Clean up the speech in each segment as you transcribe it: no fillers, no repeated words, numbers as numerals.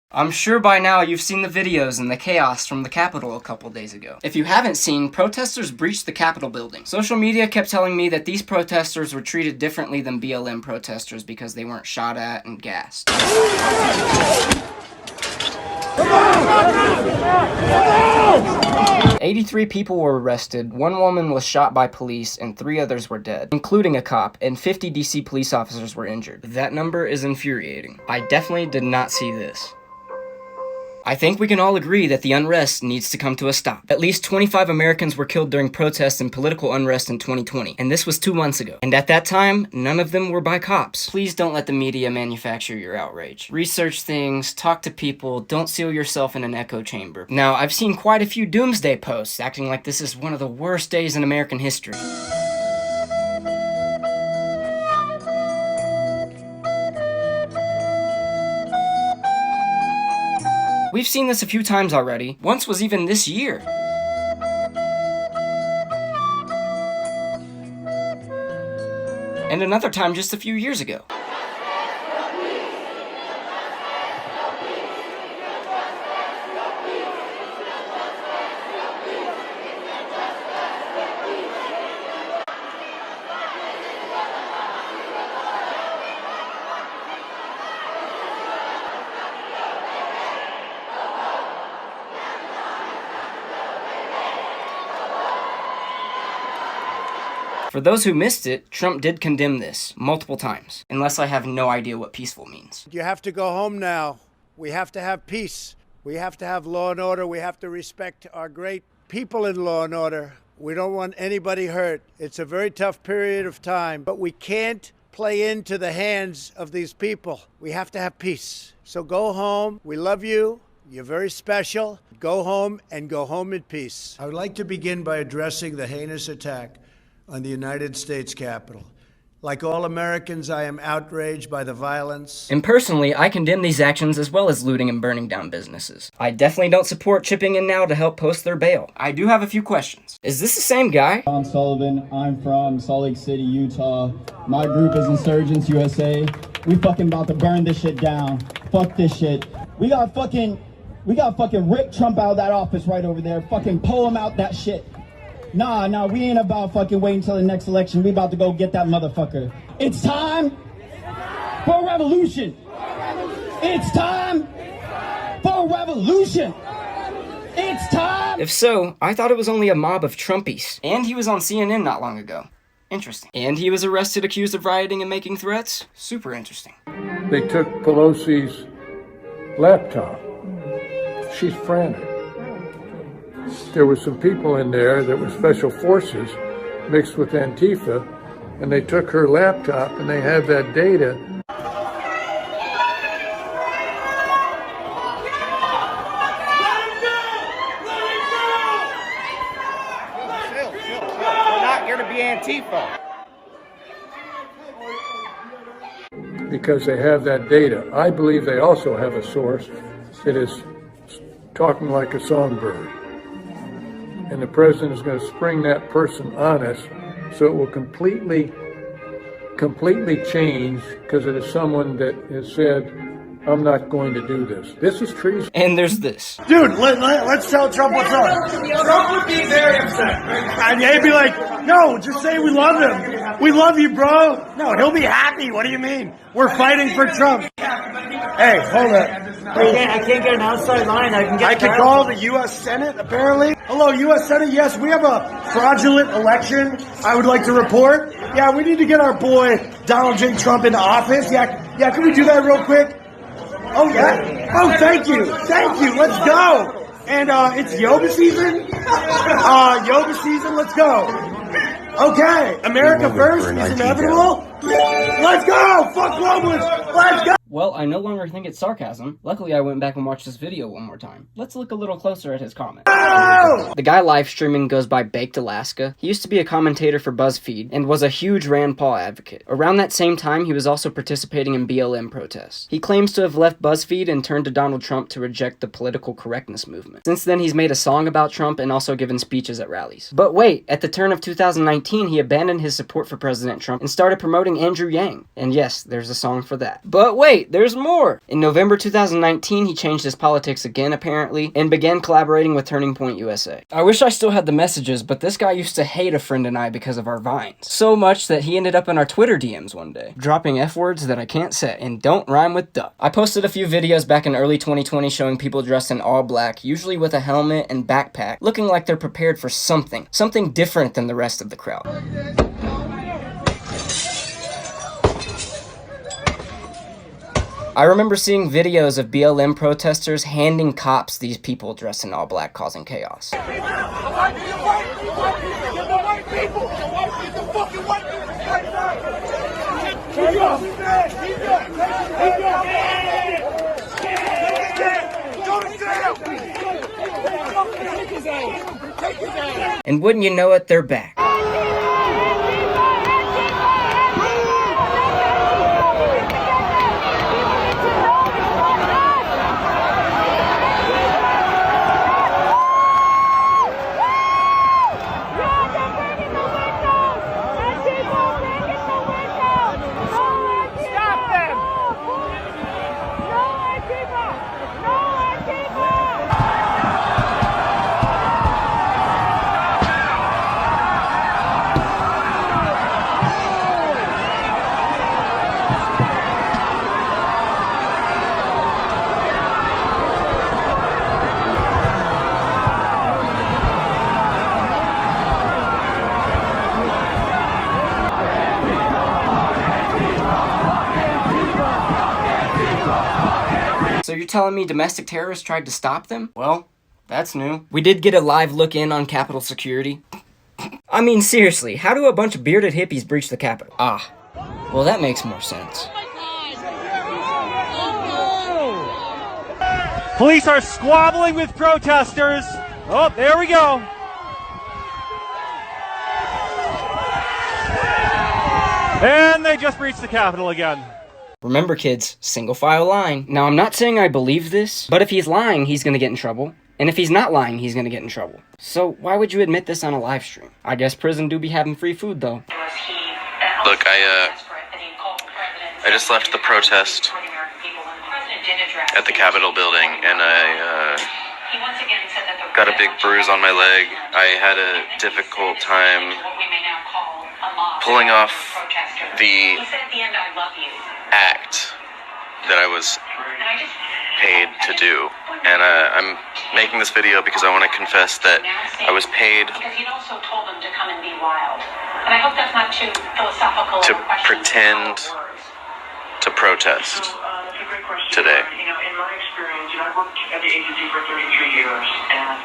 I'm sure by now you've seen the videos and the chaos from the Capitol a couple days ago. If you haven't seen, protesters breached the Capitol building. Social media kept telling me that these protesters were treated differently than BLM protesters because they weren't shot at and gassed. 83 people were arrested, 1 woman was shot by police, and 3 others were dead, including a cop, and 50 DC police officers were injured. That number is infuriating. I definitely did not see this. I think we can all agree that the unrest needs to come to a stop. At least 25 Americans were killed during protests and political unrest in 2020, and this was 2 months ago. And at that time, none of them were by cops. Please don't let the media manufacture your outrage. Research things, talk to people, don't seal yourself in an echo chamber. Now, I've seen quite a few doomsday posts acting like this is one of the worst days in American history. We've seen this a few times already. Once was even this year. And another time just a few years ago. For those who missed it, Trump did condemn this multiple times, unless I have no idea what peaceful means. You have to go home now. We have to have peace. We have to have law and order. We have to respect our great people in law and order. We don't want anybody hurt. It's a very tough period of time, but we can't play into the hands of these people. We have to have peace. So go home. We love you. You're very special. Go home and go home in peace. I would like to begin by addressing the heinous attack on the United States Capitol. Like all Americans, I am outraged by the violence. And personally, I condemn these actions as well as looting and burning down businesses. I definitely don't support chipping in now to help post their bail. I do have a few questions. Is this the same guy? I'm Sullivan. I'm from Salt Lake City, Utah. My group is Insurgents USA. We fucking about to burn this shit down. Fuck this shit. We got fucking Rick Trump out of that office right over there. Fucking pull him out that shit. Nah, we ain't about fucking waiting until the next election. We about to go get that motherfucker. It's time for a revolution. It's time for a revolution. It's time. If so, I thought it was only a mob of Trumpies. And he was on CNN not long ago. Interesting. And he was arrested accused of rioting and making threats? Super interesting. They took Pelosi's laptop. She's frantic. There were some people in there that were special forces mixed with Antifa, and they took her laptop and they have that data. We're not here to be Antifa. Because they have that data. I believe they also have a source that is talking like a songbird. And the president is going to spring that person on us, so it will completely change, because it is someone that has said, I'm not going to do this. This is treason. And there's this. Dude, let's tell Trump what's up. Trump would be very upset. And he'd be like, no, just say we love him. We love you, bro. No, he'll be happy. What do you mean? We're fighting for Trump. Hey, hold up. I can't get an outside line. I can call the U.S. Senate, apparently. Hello, U.S. Senate. Yes, we have a fraudulent election. I would like to report. Yeah, we need to get our boy Donald J. Trump into office. Yeah, can we do that real quick? Oh, yeah. Oh, thank you. Let's go. And it's yoga season. Yoga season. Let's go. Okay. America first is inevitable. Let's go. Fuck globalists. Let's go. Well, I no longer think it's sarcasm. Luckily, I went back and watched this video one more time. Let's look a little closer at his comment. Oh! The guy live streaming goes by Baked Alaska. He used to be a commentator for BuzzFeed and was a huge Rand Paul advocate. Around that same time, he was also participating in BLM protests. He claims to have left BuzzFeed and turned to Donald Trump to reject the political correctness movement. Since then, he's made a song about Trump and also given speeches at rallies. But wait, at the turn of 2019, he abandoned his support for President Trump and started promoting Andrew Yang. And yes, there's a song for that. But wait! wait, there's more! In November 2019, he changed his politics again, apparently, and began collaborating with Turning Point USA. I wish I still had the messages, but this guy used to hate a friend and I because of our vines. So much that he ended up in our Twitter DMs one day, dropping F-words that I can't say and don't rhyme with duck. I posted a few videos back in early 2020 showing people dressed in all black, usually with a helmet and backpack, looking like they're prepared for something different than the rest of the crowd. I remember seeing videos of BLM protesters handing cops these people dressed in all black causing chaos. And wouldn't you know it, they're back. So you're telling me domestic terrorists tried to stop them? Well, that's new. We did get a live look in on Capitol security. I mean, seriously, how do a bunch of bearded hippies breach the Capitol? Ah, well that makes more sense. Police are squabbling with protesters. Oh, there we go. And they just breached the Capitol again. Remember kids, single file line. Now I'm not saying I believe this, but if he's lying, he's gonna get in trouble. And if he's not lying, he's gonna get in trouble. So why would you admit this on a live stream? I guess prison do be having free food though. Look, I just left the protest at the Capitol building, and I got a big bruise on my leg. I had a difficult time pulling off the act that I was paid to do. And I'm making this video because I want to confess that I was paid to pretend to protest today. I've worked at the agency for 33 years, and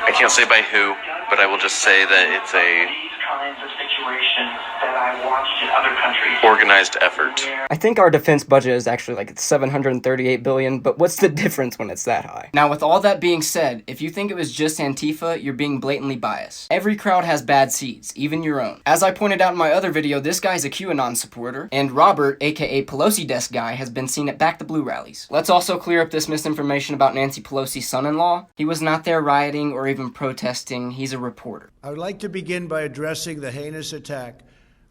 I can't say by who, but I will just say that it's a kinds of situations that I watched in other countries. Organized effort. I think our defense budget is actually like $738 billion, but what's the difference when it's that high? Now, with all that being said, if you think it was just Antifa, you're being blatantly biased. Every crowd has bad seeds, even your own. As I pointed out in my other video, this guy's a QAnon supporter, and Robert, aka Pelosi desk guy, has been seen at Back the Blue rallies. Let's also clear up this misinformation about Nancy Pelosi's son-in-law. He was not there rioting or even protesting. He's a reporter. I would like to begin by addressing the heinous attack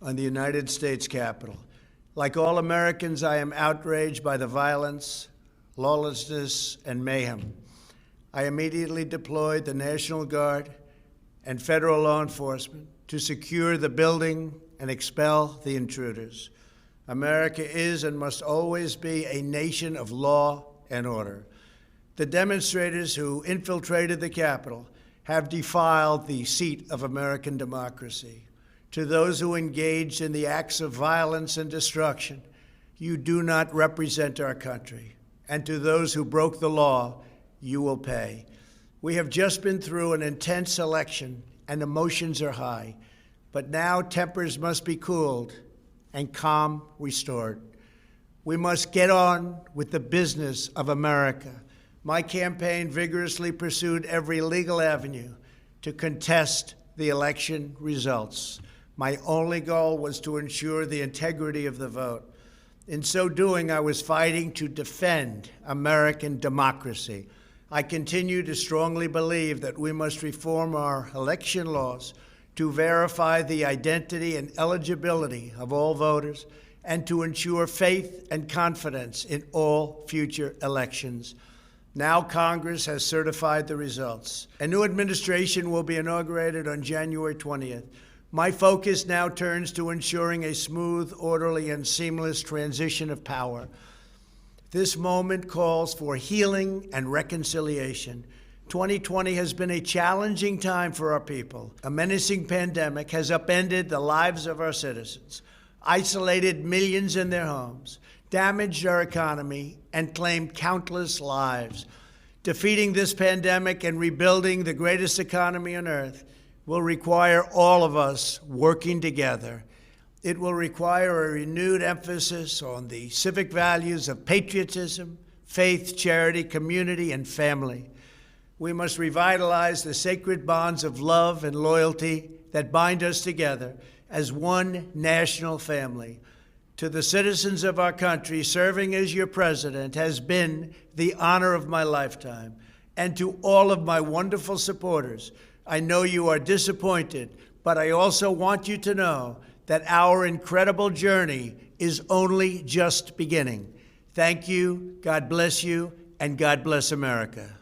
on the United States Capitol. Like all Americans, I am outraged by the violence, lawlessness, and mayhem. I immediately deployed the National Guard and federal law enforcement to secure the building and expel the intruders. America is and must always be a nation of law and order. The demonstrators who infiltrated the Capitol have defiled the seat of American democracy. To those who engaged in the acts of violence and destruction, you do not represent our country. And to those who broke the law, you will pay. We have just been through an intense election and emotions are high, but now tempers must be cooled and calm restored. We must get on with the business of America. My campaign vigorously pursued every legal avenue to contest the election results. My only goal was to ensure the integrity of the vote. In so doing, I was fighting to defend American democracy. I continue to strongly believe that we must reform our election laws to verify the identity and eligibility of all voters and to ensure faith and confidence in all future elections. Now Congress has certified the results. A new administration will be inaugurated on January 20th. My focus now turns to ensuring a smooth, orderly, and seamless transition of power. This moment calls for healing and reconciliation. 2020 has been a challenging time for our people. A menacing pandemic has upended the lives of our citizens, isolated millions in their homes, damaged our economy, and claimed countless lives. Defeating this pandemic and rebuilding the greatest economy on earth will require all of us working together. It will require a renewed emphasis on the civic values of patriotism, faith, charity, community, and family. We must revitalize the sacred bonds of love and loyalty that bind us together as one national family. To the citizens of our country, serving as your president has been the honor of my lifetime. And to all of my wonderful supporters, I know you are disappointed, but I also want you to know that our incredible journey is only just beginning. Thank you, God bless you, and God bless America.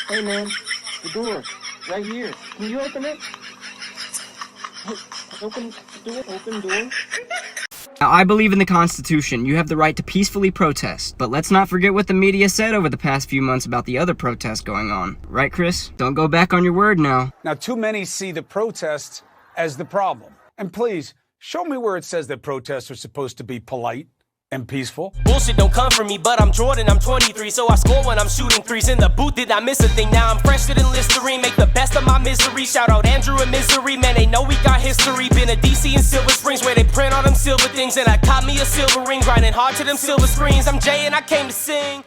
Hey man, the door, right here. Can you open it? Open door. Now, I believe in the Constitution. You have the right to peacefully protest. But let's not forget what the media said over the past few months about the other protests going on. Right, Chris? Don't go back on your word now. Now, too many see the protests as the problem. And please, show me where it says that protests are supposed to be polite and peaceful. Bullshit don't come from me, but I'm Jordan, I'm 23, so I score when I'm shooting threes. In the booth, did I miss a thing? Now I'm fresher than Listerine, make the best of my misery. Shout out Andrew and Misery, man, they know we got history. Been a DC in Silver Springs, where they print all them silver things. And I caught me a silver ring, grinding hard to them silver screens. I'm Jay and I came to sing.